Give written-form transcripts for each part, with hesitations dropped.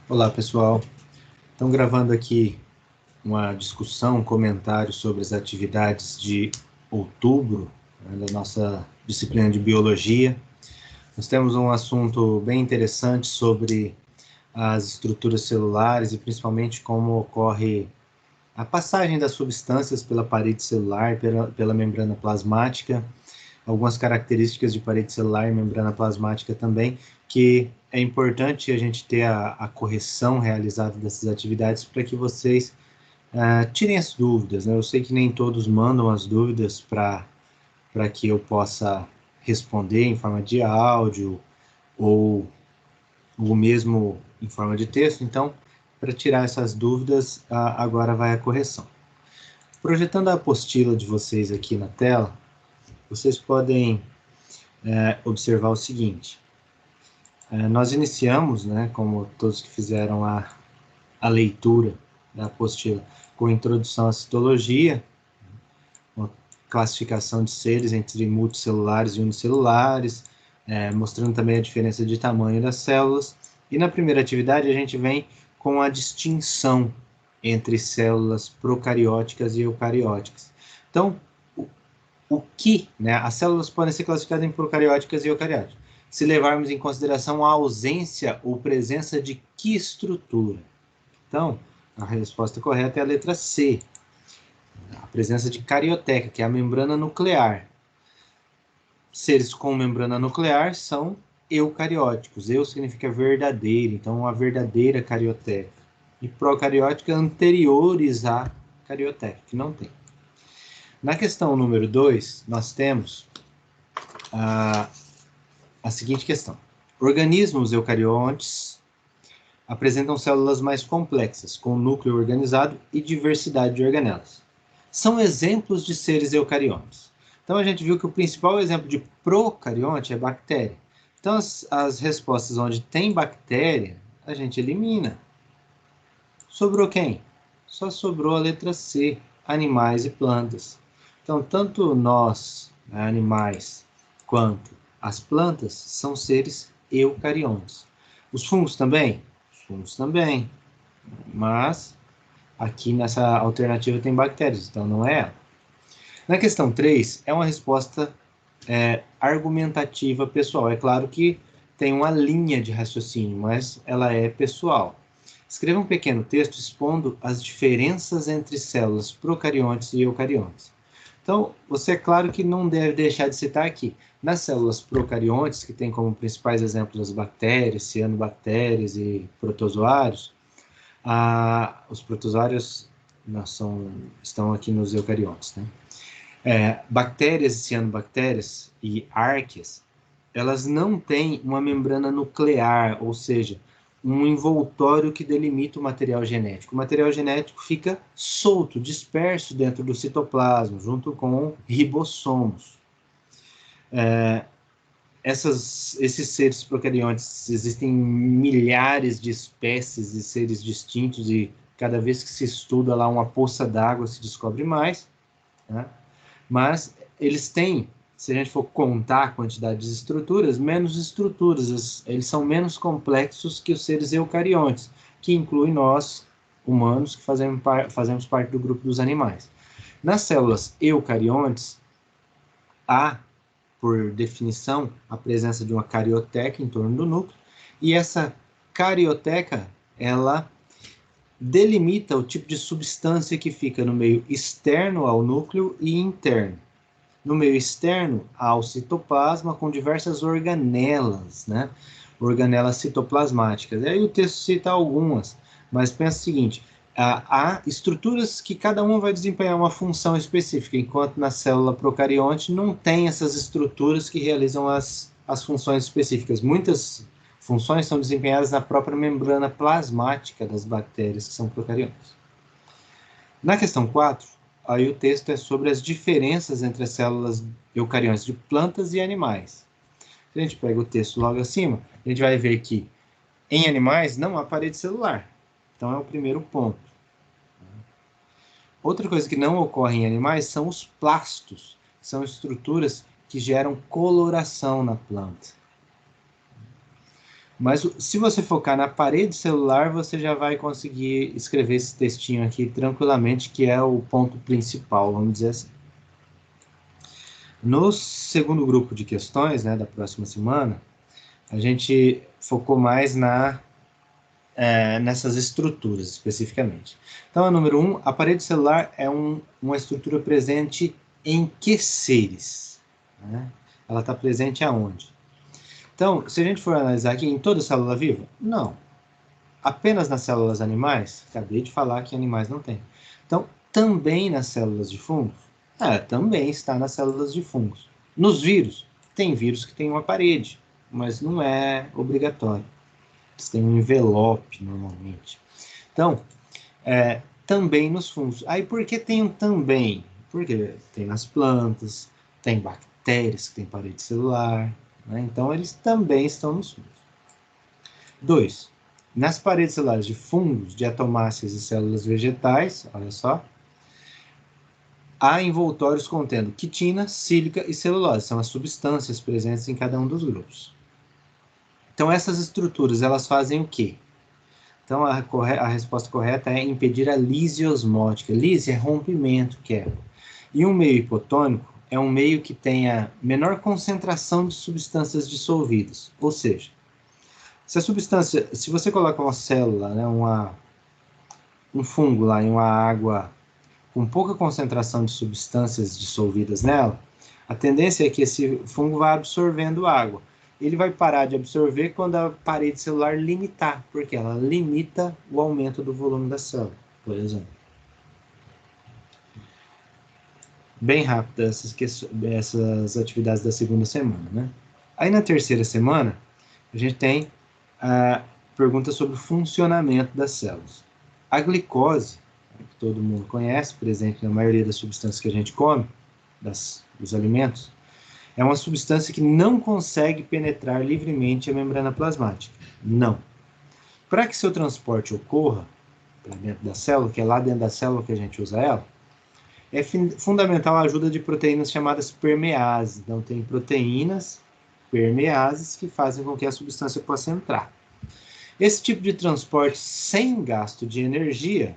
Olá, pessoal. Estão gravando aqui uma discussão, um comentário sobre as atividades de outubro, né, da nossa disciplina de biologia. Nós temos um assunto bem interessante sobre as estruturas celulares e principalmente como ocorre a passagem das substâncias pela parede celular, pela membrana plasmática, algumas características de parede celular e membrana plasmática também, que é importante a gente ter a correção realizada dessas atividades para que vocês tirem as dúvidas, né? Eu sei que nem todos mandam as dúvidas para que eu possa responder em forma de áudio ou mesmo em forma de texto, então, para tirar essas dúvidas, agora vai a correção. Projetando a apostila de vocês aqui na tela, vocês podem observar o seguinte. Nós iniciamos, né, como todos que fizeram a leitura da apostila, com a introdução à citologia, uma classificação de seres entre multicelulares e unicelulares, mostrando também a diferença de tamanho das células. E na primeira atividade a gente vem com a distinção entre células procarióticas e eucarióticas. Então, o que, né, as células podem ser classificadas em procarióticas e eucarióticas, se levarmos em consideração a ausência ou presença de que estrutura? Então, a resposta correta é a letra C, a presença de carioteca, que é a membrana nuclear. Seres com membrana nuclear são eucarióticos. Eu significa verdadeiro, então a verdadeira carioteca. E procariótica anteriores à carioteca, que não tem. Na questão número 2, nós temos a seguinte questão. Organismos eucariontes apresentam células mais complexas, com núcleo organizado e diversidade de organelas. São exemplos de seres eucariontes. Então, a gente viu que o principal exemplo de procarionte é bactéria. Então, as respostas onde tem bactéria, a gente elimina. Sobrou quem? Só sobrou a letra C, animais e plantas. Então, tanto nós, animais, quanto as plantas, são seres eucariontes. Os fungos também? Os fungos também. Mas aqui nessa alternativa tem bactérias, então não é ela. Na questão 3, é uma resposta argumentativa pessoal. É claro que tem uma linha de raciocínio, mas ela é pessoal. Escreva um pequeno texto expondo as diferenças entre células procariontes e eucariontes. Então, você é claro que não deve deixar de citar aqui. Nas células procariontes, que tem como principais exemplos as bactérias, cianobactérias e protozoários, os protozoários estão aqui nos eucariontes, né? Bactérias e cianobactérias e árqueas, elas não têm uma membrana nuclear, ou seja, um envoltório que delimita o material genético. O material genético fica solto, disperso dentro do citoplasma, junto com ribossomos. Esses seres procariontes, existem milhares de espécies de seres distintos e cada vez que se estuda lá uma poça d'água se descobre mais, né? Mas eles têm, se a gente for contar a quantidade de estruturas, menos estruturas, eles são menos complexos que os seres eucariontes, que incluem nós, humanos, que fazemos parte do grupo dos animais. Nas células eucariontes, há, por definição, a presença de uma carioteca em torno do núcleo, e essa carioteca, ela delimita o tipo de substância que fica no meio externo ao núcleo e interno. No meio externo, há o citoplasma com diversas organelas, né? Organelas citoplasmáticas. E aí o texto cita algumas, mas pensa o seguinte, há estruturas que cada uma vai desempenhar uma função específica, enquanto na célula procarionte não tem essas estruturas que realizam as funções específicas. Muitas funções são desempenhadas na própria membrana plasmática das bactérias, que são procariontes. Na questão 4, aí o texto é sobre as diferenças entre as células eucariontes de plantas e animais. Se a gente pega o texto logo acima, a gente vai ver que em animais não há parede celular. Então é o primeiro ponto. Outra coisa que não ocorre em animais são os plastos, que são estruturas que geram coloração na planta. Mas se você focar na parede celular, você já vai conseguir escrever esse textinho aqui tranquilamente, que é o ponto principal, vamos dizer assim. No segundo grupo de questões, né, da próxima semana, a gente focou mais nessas estruturas, especificamente. Então, a número 1, a parede celular é uma estrutura presente em que seres? Né? Ela está presente aonde? Então, se a gente for analisar aqui, em toda célula viva? Não. Apenas nas células animais? Acabei de falar que animais não têm. Então, também nas células de fungos? Também está nas células de fungos. Nos vírus? Tem vírus que tem uma parede, mas não é obrigatório. Eles têm um envelope, normalmente. Então, também nos fungos. Aí, por que tem um também? Porque tem nas plantas, tem bactérias que têm parede celular, né? Então, eles também estão nos fungos. 2. Nas paredes celulares de fungos, diatomáceas e células vegetais, olha só, há envoltórios contendo quitina, sílica e celulose. São as substâncias presentes em cada um dos grupos. Então, essas estruturas, elas fazem o quê? Então, a resposta correta é impedir a lise osmótica. Lise é rompimento, quebra. E um meio hipotônico é um meio que tenha menor concentração de substâncias dissolvidas. Ou seja, se você coloca uma célula, né, um fungo lá em uma água com pouca concentração de substâncias dissolvidas nela, a tendência é que esse fungo vá absorvendo água. Ele vai parar de absorver quando a parede celular limitar, porque ela limita o aumento do volume da célula, por exemplo. Bem rápido essas atividades da segunda semana, né? Aí na terceira semana, a gente tem a pergunta sobre o funcionamento das células. A glicose, que todo mundo conhece, presente na maioria das substâncias que a gente come, dos alimentos, é uma substância que não consegue penetrar livremente a membrana plasmática. Não. Para que seu transporte ocorra para dentro da célula, que é lá dentro da célula que a gente usa ela, é fundamental a ajuda de proteínas chamadas permeases. Então, tem proteínas permeases que fazem com que a substância possa entrar. Esse tipo de transporte sem gasto de energia,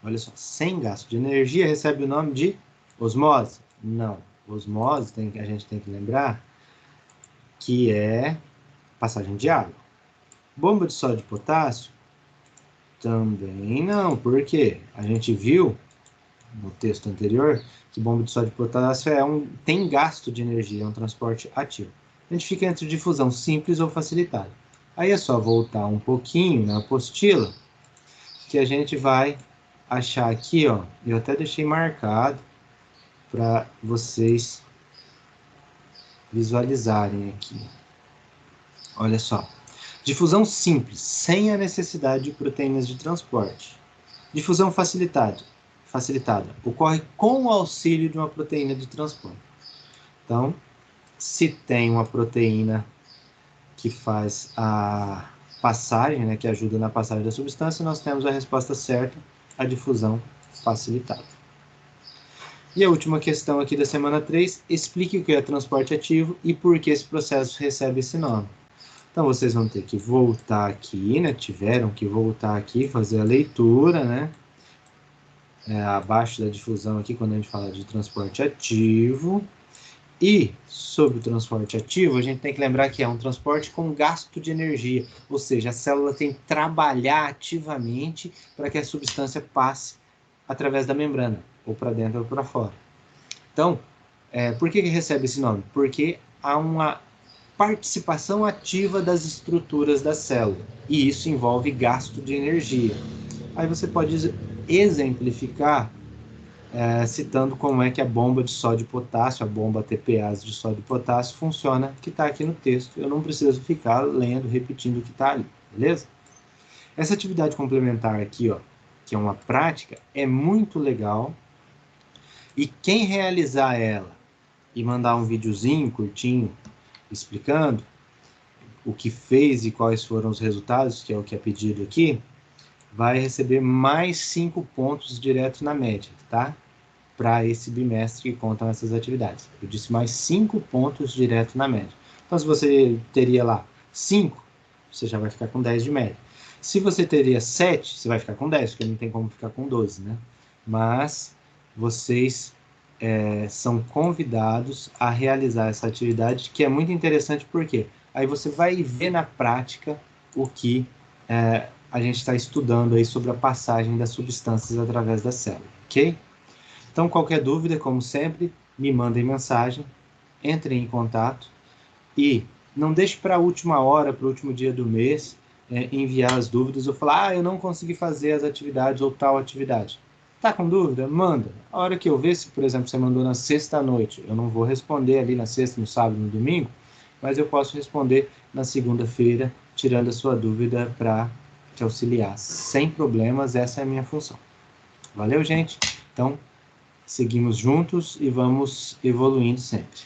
olha só, sem gasto de energia, recebe o nome de osmose? Não. Osmose, a gente tem que lembrar que é passagem de água. Bomba de sódio e potássio? Também não. Por quê? A gente viu no texto anterior que bomba de sódio e potássio tem gasto de energia, é um transporte ativo. A gente fica entre difusão simples ou facilitada. Aí é só voltar um pouquinho na apostila que a gente vai achar aqui, ó, eu até deixei marcado para vocês visualizarem aqui. Olha só. Difusão simples, sem a necessidade de proteínas de transporte. Difusão facilitada, ocorre com o auxílio de uma proteína de transporte. Então, se tem uma proteína que faz a passagem, né, que ajuda na passagem da substância, nós temos a resposta certa, a difusão facilitada. E a última questão aqui da semana 3, explique o que é transporte ativo e por que esse processo recebe esse nome. Então, vocês vão ter que voltar aqui, né? Tiveram que voltar aqui, fazer a leitura, né? Abaixo da difusão aqui, quando a gente fala de transporte ativo. E, sobre o transporte ativo, a gente tem que lembrar que é um transporte com gasto de energia. Ou seja, a célula tem que trabalhar ativamente para que a substância passe através da membrana, ou para dentro ou para fora. Então, por que recebe esse nome? Porque há uma participação ativa das estruturas da célula, e isso envolve gasto de energia. Aí você pode exemplificar citando como é que a bomba de sódio e potássio, a bomba TPase de sódio e potássio funciona, que está aqui no texto. Eu não preciso ficar lendo, repetindo o que está ali, beleza? Essa atividade complementar aqui, ó, que é uma prática, é muito legal, e quem realizar ela e mandar um videozinho curtinho explicando o que fez e quais foram os resultados, que é o que é pedido aqui, vai receber mais 5 pontos direto na média, tá? Para esse bimestre que contam essas atividades. Eu disse mais 5 pontos direto na média. Então, se você teria lá 5, você já vai ficar com 10 de média. Se você teria 7, você vai ficar com 10, porque não tem como ficar com 12, né? Mas vocês são convidados a realizar essa atividade, que é muito interessante, porque aí você vai ver na prática o que a gente está estudando aí sobre a passagem das substâncias através da célula, ok? Então, qualquer dúvida, como sempre, me mandem mensagem, entrem em contato e não deixe para a última hora, para o último dia do mês, enviar as dúvidas ou falar, eu não consegui fazer as atividades ou tal atividade. Tá com dúvida? Manda. A hora que eu ver, se por exemplo você mandou na sexta noite, eu não vou responder ali na sexta, no sábado, no domingo, mas eu posso responder na segunda-feira, tirando a sua dúvida para te auxiliar. Sem problemas, essa é a minha função. Valeu, gente? Então, seguimos juntos e vamos evoluindo sempre.